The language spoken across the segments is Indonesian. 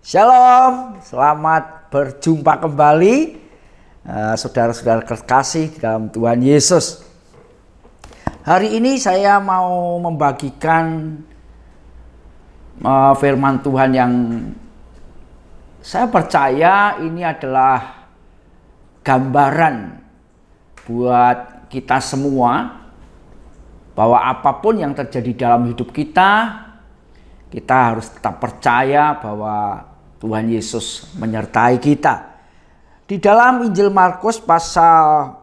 Shalom, selamat berjumpa kembali saudara-saudara terkasih di dalam Tuhan Yesus. Hari ini saya mau membagikan firman Tuhan yang saya percaya ini adalah gambaran buat kita semua bahwa apapun yang terjadi dalam hidup kita harus tetap percaya bahwa Tuhan Yesus menyertai kita. Di dalam Injil Markus pasal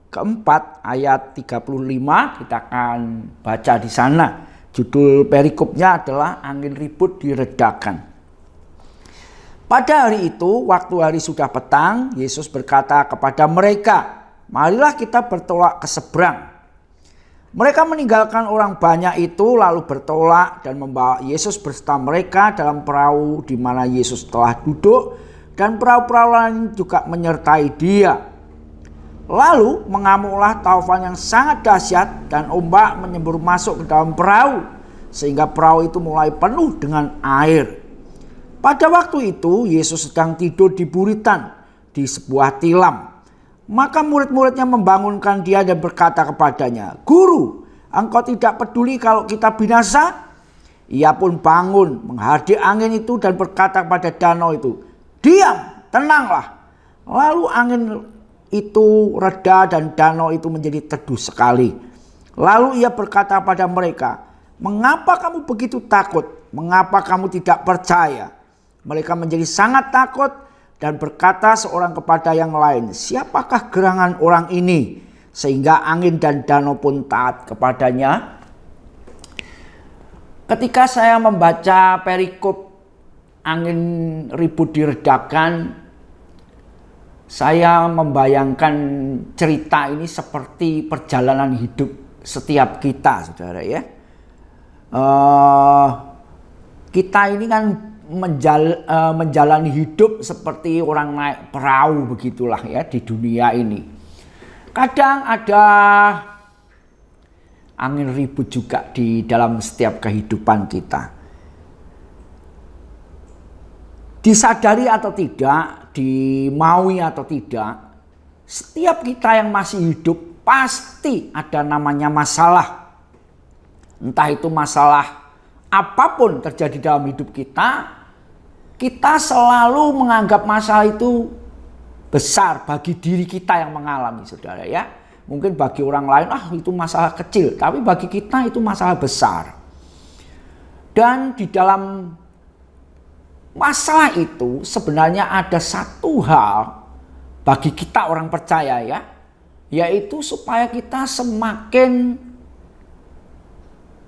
keempat ayat 35 kita akan baca di sana. Judul perikopnya adalah angin ribut diredakan. Pada hari itu, waktu hari sudah petang, Yesus berkata kepada mereka, "Marilah kita bertolak ke seberang." Mereka meninggalkan orang banyak itu lalu bertolak dan membawa Yesus beserta mereka dalam perahu di mana Yesus telah duduk dan perahu-perahu lain juga menyertai dia. Lalu mengamuklah taufan yang sangat dahsyat dan ombak menyembur masuk ke dalam perahu sehingga perahu itu mulai penuh dengan air. Pada waktu itu Yesus sedang tidur di buritan di sebuah tilam. Maka murid-muridnya membangunkan dia dan berkata kepadanya, "Guru, engkau tidak peduli kalau kita binasa?" Ia pun bangun, menghardik angin itu dan berkata kepada danau itu, "Diam, tenanglah." Lalu angin itu reda dan danau itu menjadi teduh sekali. Lalu ia berkata pada mereka, "Mengapa kamu begitu takut? Mengapa kamu tidak percaya?" Mereka menjadi sangat takut dan berkata seorang kepada yang lain, "Siapakah gerangan orang ini sehingga angin dan danau pun taat kepadanya?" Ketika saya membaca perikop angin ribut diredakan, saya membayangkan cerita ini seperti perjalanan hidup setiap kita, saudara ya. Kita ini kan menjalani hidup seperti orang naik perahu begitulah ya di dunia ini. Kadang ada angin ribut juga di dalam setiap kehidupan kita. Disadari atau tidak, dimaui atau tidak, setiap kita yang masih hidup pasti ada namanya masalah. Entah itu masalah apapun terjadi dalam hidup kita selalu menganggap masalah itu besar bagi diri kita yang mengalami, saudara ya. Mungkin bagi orang lain, itu masalah kecil. Tapi bagi kita itu masalah besar. Dan di dalam masalah itu sebenarnya ada satu hal bagi kita orang percaya ya. Yaitu supaya kita semakin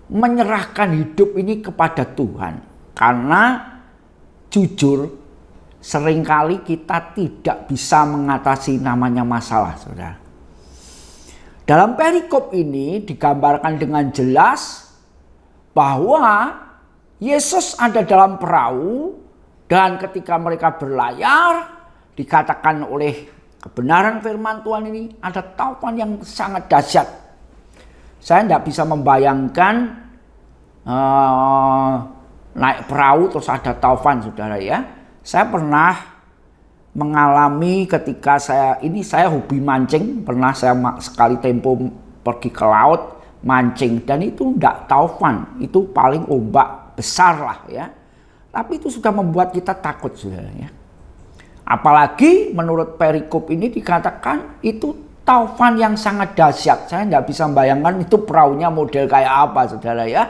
menyerahkan hidup ini kepada Tuhan. Karena jujur, seringkali kita tidak bisa mengatasi namanya masalah, saudara. Dalam perikop ini digambarkan dengan jelas bahwa Yesus ada dalam perahu dan ketika mereka berlayar, dikatakan oleh kebenaran firman Tuhan ini ada taufan yang sangat dahsyat. Saya tidak bisa membayangkan naik perahu terus ada taufan, saudara ya. Saya pernah mengalami ketika saya hobi mancing. Pernah saya sekali tempo pergi ke laut mancing dan itu tidak taufan, itu paling ombak besar lah ya. Tapi itu sudah membuat kita takut, saudara ya. Apalagi menurut perikop ini dikatakan itu taufan yang sangat dahsyat. Saya tidak bisa membayangkan itu perahunya model kayak apa, saudara ya.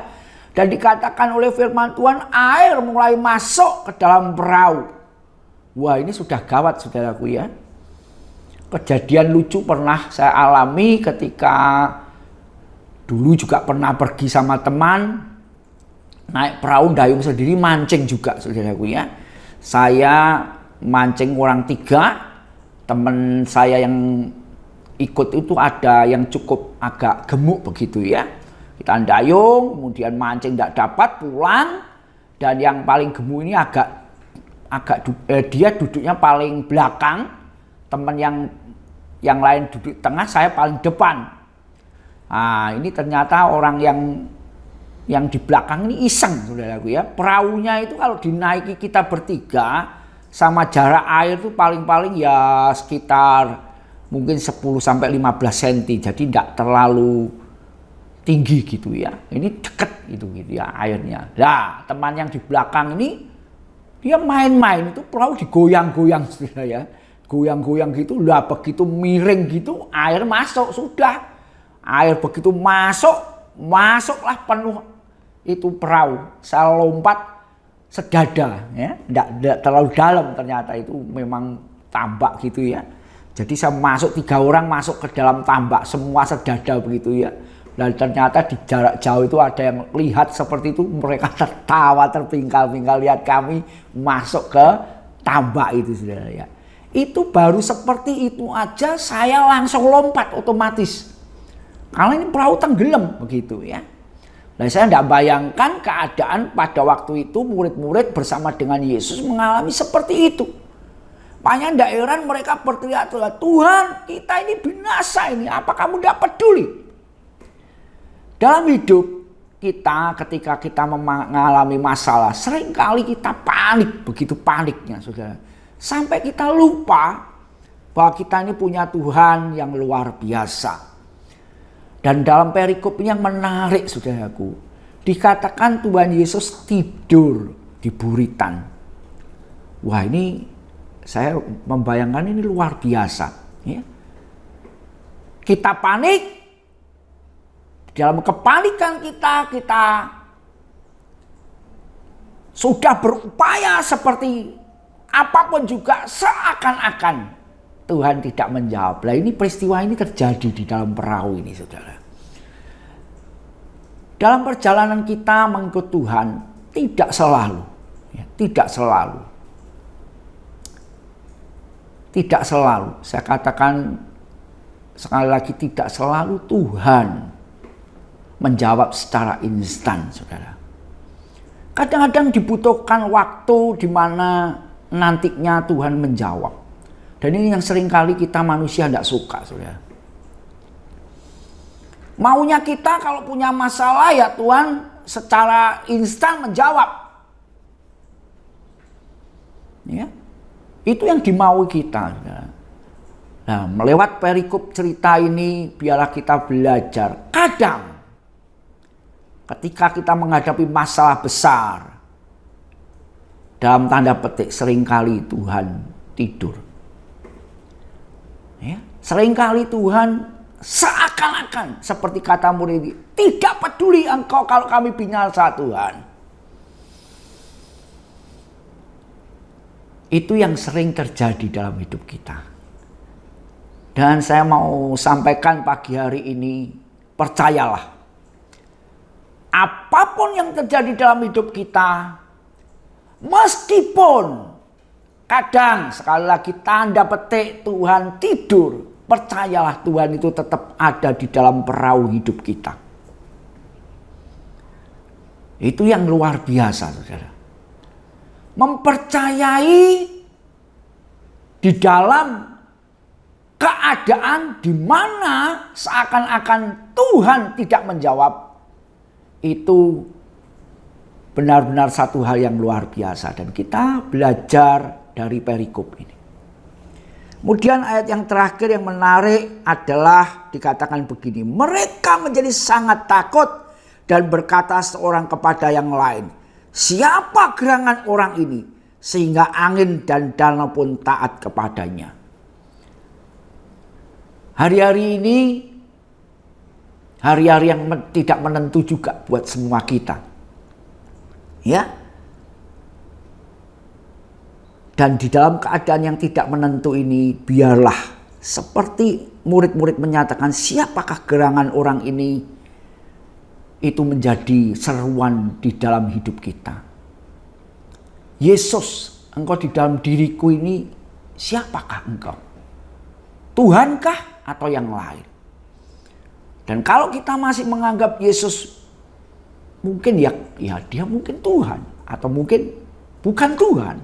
Dan dikatakan oleh firman Tuhan, air mulai masuk ke dalam perahu. Wah, ini sudah gawat, saudaraku ya. Kejadian lucu pernah saya alami ketika dulu juga pernah pergi sama teman, naik perahu dayung sendiri mancing juga, saudaraku ya. Saya mancing orang 3, teman saya yang ikut itu ada yang cukup agak gemuk begitu ya. Kita dayung, kemudian mancing tidak dapat, pulang. Dan yang paling gemuk ini dia duduknya paling belakang. Teman yang lain duduk tengah, saya paling depan. Nah, ini ternyata orang yang Yang di belakang ini iseng, saudaraku ya. Perahunya itu kalau dinaiki kita bertiga, sama jarak air itu paling-paling ya sekitar mungkin 10 sampai 15 cm. Jadi tidak terlalu tinggi gitu ya. Ini deket gitu ya airnya. Nah, teman yang di belakang ini dia main-main, itu perahu digoyang-goyang sudah ya. Goyang-goyang gitu, lah begitu miring gitu air masuk sudah. Air begitu masuklah penuh itu perahu. Saya lompat sedada ya, tidak terlalu dalam, ternyata itu memang tambak gitu ya. Jadi saya masuk, 3 orang masuk ke dalam tambak semua sedada begitu ya. Dan ternyata di jarak jauh itu ada yang lihat seperti itu, mereka tertawa terpingkal-pingkal lihat kami masuk ke tambak itu, saudara ya. Itu baru seperti itu aja saya langsung lompat otomatis. Karena ini perahu tenggelam begitu ya. Nah, saya tidak bayangkan keadaan pada waktu itu murid-murid bersama dengan Yesus mengalami seperti itu. Makanya tidak heran mereka berteriak, Tuhan kita ini binasa ini, apa kamu tidak peduli? Dalam hidup kita ketika kita mengalami masalah, seringkali kita panik, begitu paniknya saudara. Sampai kita lupa bahwa kita ini punya Tuhan yang luar biasa. Dan dalam perikop ini yang menarik saudaraku, dikatakan Tuhan Yesus tidur di buritan. Wah, ini saya membayangkan ini luar biasa ya. Kita panik, dalam kepanikan kita sudah berupaya seperti apapun juga, seakan-akan Tuhan tidak menjawab. Nah, ini peristiwa ini terjadi di dalam perahu ini, saudara. Dalam perjalanan kita mengikut Tuhan, tidak selalu, ya, tidak selalu. Saya katakan sekali lagi, tidak selalu Tuhan menjawab secara instan, saudara. Kadang-kadang dibutuhkan waktu di mana nantinya Tuhan menjawab. Dan ini yang seringkali kita manusia tidak suka, saudara. Maunya kita kalau punya masalah ya Tuhan secara instan menjawab. Ya, itu yang dimaui kita, saudara. Nah, melewat perikop cerita ini biarlah kita belajar. Kadang ketika kita menghadapi masalah besar, dalam tanda petik seringkali Tuhan tidur. Ya, seringkali Tuhan seakan-akan seperti kata murid ini, tidak peduli engkau kalau kami binasa Tuhan. Itu yang sering terjadi dalam hidup kita. Dan saya mau sampaikan pagi hari ini, percayalah, apapun yang terjadi dalam hidup kita, meskipun kadang sekali lagi tanda petik Tuhan tidur, percayalah Tuhan itu tetap ada di dalam perahu hidup kita. Itu yang luar biasa, saudara. Mempercayai di dalam keadaan di mana seakan-akan Tuhan tidak menjawab, itu benar-benar satu hal yang luar biasa. Dan kita belajar dari perikop ini. Kemudian ayat yang terakhir yang menarik adalah dikatakan begini. Mereka menjadi sangat takut dan berkata seorang kepada yang lain, siapa gerangan orang ini sehingga angin dan danau pun taat kepadanya. Hari-hari ini hari-hari yang tidak menentu juga buat semua kita. Ya. Dan di dalam keadaan yang tidak menentu ini, biarlah seperti murid-murid menyatakan, siapakah gerangan orang ini, itu menjadi seruan di dalam hidup kita. Yesus, engkau di dalam diriku ini, siapakah engkau? Tuhankah atau yang lain? Dan kalau kita masih menganggap Yesus mungkin ya dia mungkin Tuhan atau mungkin bukan Tuhan.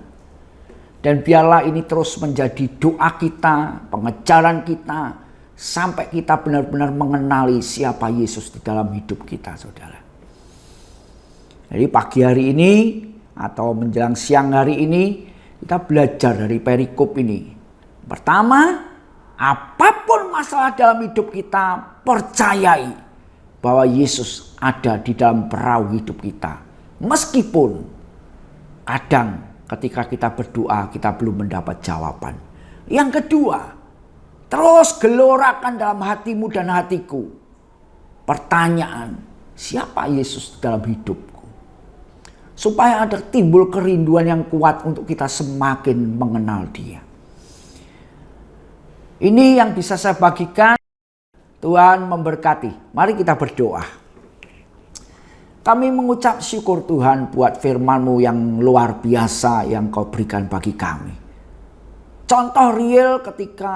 Dan biarlah ini terus menjadi doa kita, pengejaran kita, sampai kita benar-benar mengenali siapa Yesus di dalam hidup kita, saudara. Jadi pagi hari ini atau menjelang siang hari ini kita belajar dari perikop ini. Pertama, apapun masalah dalam hidup kita, percayai bahwa Yesus ada di dalam perahu hidup kita. Meskipun kadang ketika kita berdoa kita belum mendapat jawaban. Yang kedua, terus gelorakan dalam hatimu dan hatiku pertanyaan, siapa Yesus dalam hidupku? Supaya ada timbul kerinduan yang kuat untuk kita semakin mengenal Dia. Ini yang bisa saya bagikan. Tuhan memberkati. Mari kita berdoa. Kami mengucap syukur Tuhan buat firman-Mu yang luar biasa yang Kau berikan bagi kami. Contoh real ketika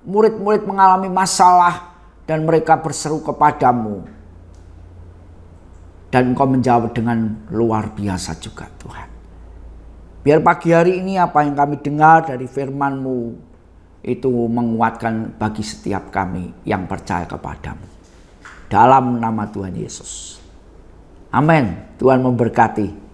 murid-murid mengalami masalah dan mereka berseru kepadamu. Dan Engkau menjawab dengan luar biasa juga Tuhan. Biar pagi hari ini apa yang kami dengar dari firman-Mu itu menguatkan bagi setiap kami yang percaya kepadamu. Dalam nama Tuhan Yesus. Amin. Tuhan memberkati.